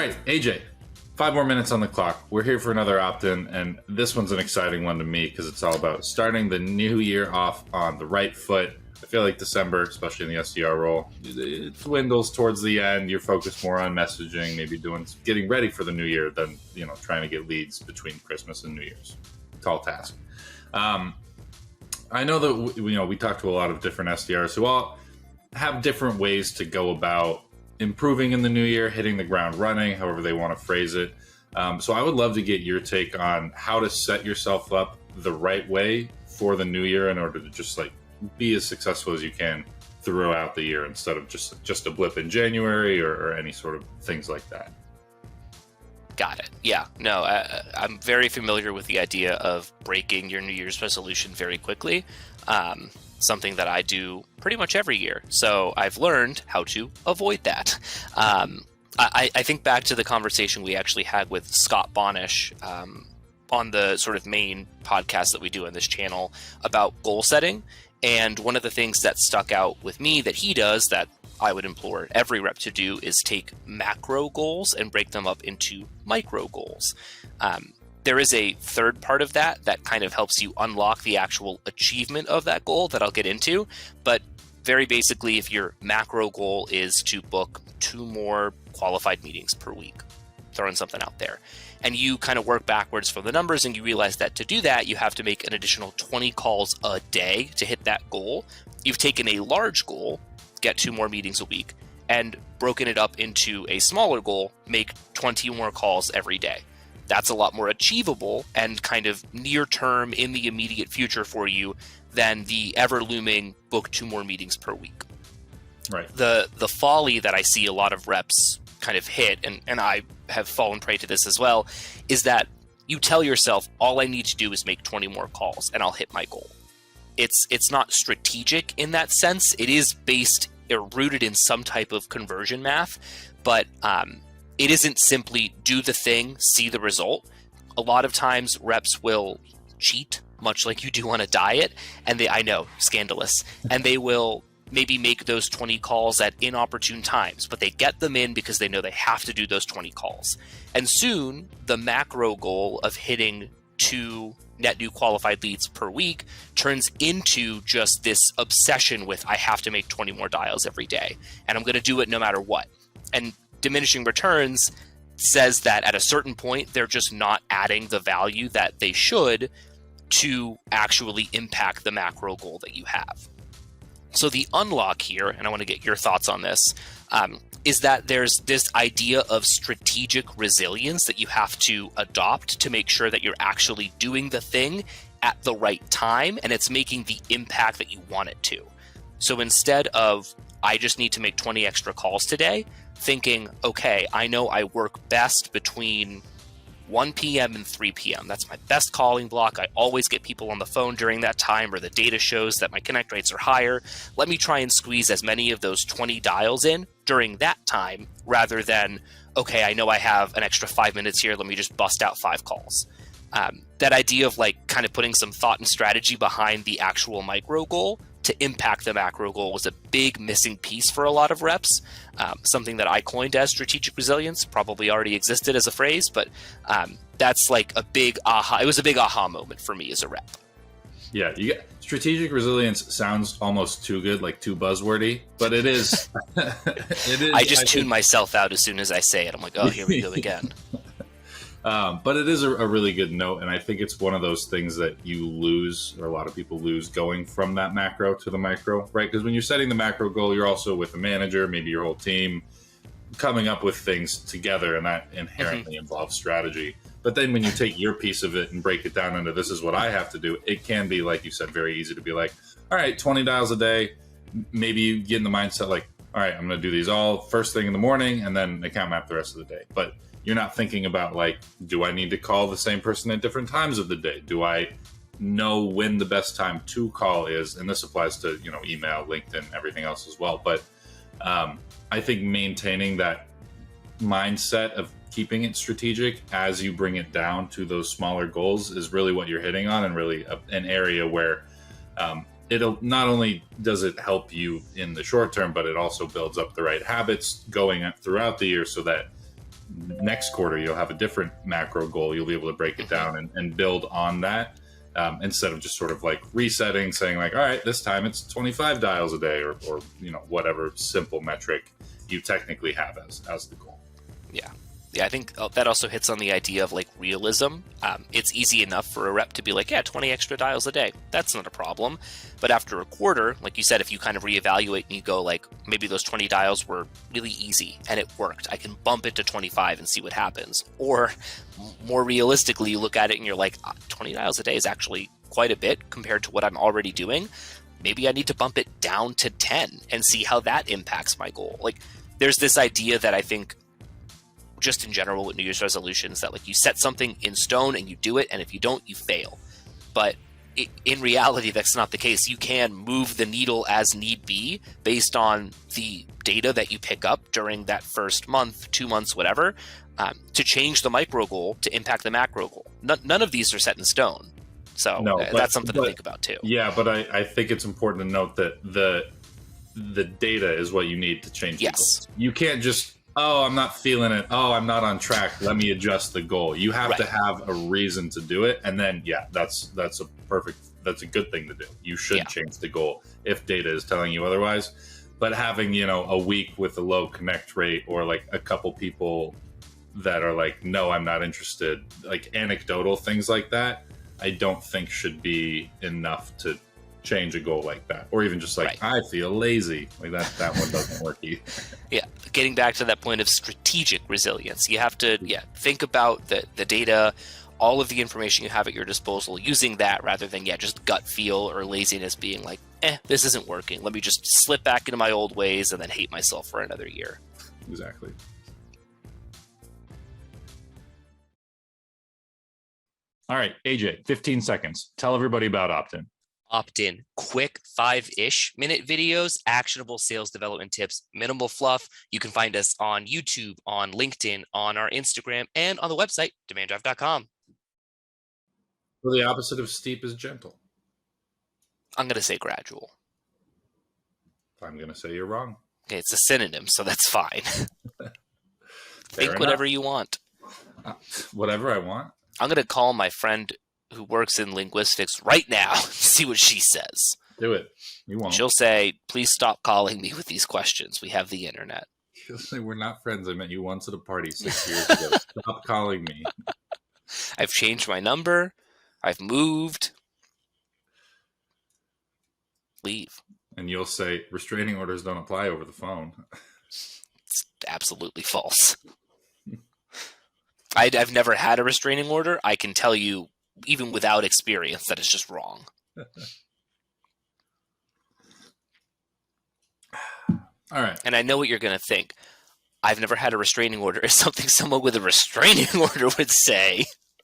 right, AJ, 5 more minutes on the clock. We're here for another opt-in, and this one's an exciting one to me because it's all about starting the new year off on the right foot. I feel like December, especially in the SDR role, it dwindles towards the end. You're focused more on messaging, maybe getting ready for the new year than trying to get leads between Christmas and New Year's. Tall task. I know that we talked to a lot of different SDRs who all have different ways to go about improving in the new year, hitting the ground running, however they want to phrase it. So I would love to get your take on how to set yourself up the right way for the new year in order to just be as successful as you can throughout the year instead of just a blip in January or any sort of things like that. Got it. Yeah, no, I'm very familiar with the idea of breaking your New Year's resolution very quickly. Something that I do pretty much every year. So I've learned how to avoid that. I think back to the conversation we actually had with Scott Bonish on the sort of main podcast that we do on this channel about goal setting. And one of the things that stuck out with me that he does that I would implore every rep to do is take macro goals and break them up into micro goals. There is a third part of that kind of helps you unlock the actual achievement of that goal that I'll get into. But very basically, if your macro goal is to book 2 more qualified meetings per week, throwing something out there, and you kind of work backwards from the numbers and you realize that to do that, you have to make an additional 20 calls a day to hit that goal. You've taken a large goal, get 2 more meetings a week, and broken it up into a smaller goal, make 20 more calls every day. That's a lot more achievable and kind of near term in the immediate future for you than the ever looming book 2 more meetings per week. Right. The folly that I see a lot of reps kind of hit, and I have fallen prey to this as well, is that you tell yourself, all I need to do is make 20 more calls and I'll hit my goal. It's not strategic in that sense. It is based or rooted in some type of conversion math, but it isn't simply do the thing, see the result. A lot of times reps will cheat, much like you do on a diet, and I know, scandalous, and they will maybe make those 20 calls at inopportune times, but they get them in because they know they have to do those 20 calls. And soon, the macro goal of hitting 2 net new qualified leads per week turns into just this obsession with, I have to make 20 more dials every day, and I'm going to do it no matter what. And diminishing returns says that at a certain point, they're just not adding the value that they should to actually impact the macro goal that you have. So the unlock here, and I want to get your thoughts on this, is that there's this idea of strategic resilience that you have to adopt to make sure that you're actually doing the thing at the right time and it's making the impact that you want it to. So instead of, I just need to make 20 extra calls today, thinking, okay, I know I work best between 1 p.m. and 3 p.m. That's my best calling block. I always get people on the phone during that time, or the data shows that my connect rates are higher. Let me try and squeeze as many of those 20 dials in during that time rather than, okay, I know I have an extra 5 minutes here. Let me just bust out 5 calls. That idea of kind of putting some thought and strategy behind the actual micro goal to impact the macro goal was a big missing piece for a lot of reps. Something that I coined as strategic resilience, probably already existed as a phrase, but that's a big aha. It was a big aha moment for me as a rep. Yeah, strategic resilience sounds almost too good, too buzzwordy, but it is. It is. I just tune myself out as soon as I say it. I'm like, oh, here we go again. But it is a really good note, and I think it's one of those things that you lose, or a lot of people lose, going from that macro to the micro, right? Because when you're setting the macro goal, you're also with a manager, maybe your whole team, coming up with things together, and that inherently involves strategy. But then when you take your piece of it and break it down into this is what I have to do, it can be, like you said, very easy to be like, all right, 20 dials a day. Maybe you get in the mindset all right, I'm going to do these all first thing in the morning and then account map the rest of the day. But you're not thinking about do I need to call the same person at different times of the day? Do I know when the best time to call is? And this applies to, email, LinkedIn, everything else as well. But I think maintaining that mindset of keeping it strategic as you bring it down to those smaller goals is really what you're hitting on, and really an area where it'll not only does it help you in the short term, but it also builds up the right habits going throughout the year so that next quarter you'll have a different macro goal. You'll be able to break it down and build on that, instead of just sort of like resetting, saying like, all right, this time it's 25 dials a day, or whatever simple metric you technically have as the goal. Yeah, I think that also hits on the idea of like realism. It's easy enough for a rep to be like, yeah, 20 extra dials a day. That's not a problem. But after a quarter, like you said, if you kind of reevaluate and you go like, maybe those 20 dials were really easy and it worked, I can bump it to 25 and see what happens. Or more realistically, you look at it and you're like, 20 dials a day is actually quite a bit compared to what I'm already doing. Maybe I need to bump it down to 10 and see how that impacts my goal. Like, there's this idea that I think just in general with New Year's resolutions that like you set something in stone and you do it, and if you don't, you fail. But in reality, that's not the case. You can move the needle as need be based on the data that you pick up during that first month, 2 months, whatever, to change the micro goal to impact the macro goal. None of these are set in stone. So that's something to think about too. Yeah, but I think it's important to note that the data is what you need to change the goals. You can't just, oh, I'm not feeling it. Oh, I'm not on track. Let me adjust the goal. You have to have a reason to do it. And then, that's a good thing to do. You should change the goal if data is telling you otherwise. But having, a week with a low connect rate, or like a couple people that are like, no, I'm not interested, like anecdotal things like that, I don't think should be enough to change a goal like that. Or even just like, I feel lazy. Like that one doesn't work either. Yeah, getting back to that point of strategic resilience, you have to think about the data, all of the information you have at your disposal, using that rather than just gut feel or laziness being like, this isn't working. Let me just slip back into my old ways and then hate myself for another year. Exactly. All right, AJ, 15 seconds. Tell everybody about Opt-in. Opt-in, quick 5-ish minute videos, actionable sales development tips, minimal fluff. You can find us on YouTube, on LinkedIn, on our Instagram, and on the website, demanddrive.com. Well, the opposite of steep is gentle. I'm going to say gradual. I'm going to say you're wrong. Okay, it's a synonym, so that's fine. Think whatever you want. Whatever I want? I'm going to call my friend who works in linguistics right now and see what she says. Do it. You won't. She'll say, please stop calling me with these questions. We have the internet. She'll say, we're not friends. I met you once at a party 6 years ago. Stop calling me. I've changed my number. I've moved. Leave. And you'll say, restraining orders don't apply over the phone. It's absolutely false. I've never had a restraining order. I can tell you, even without experience, that it's just wrong. All right. And I know what you're going to think. I've never had a restraining order is something someone with a restraining order would say.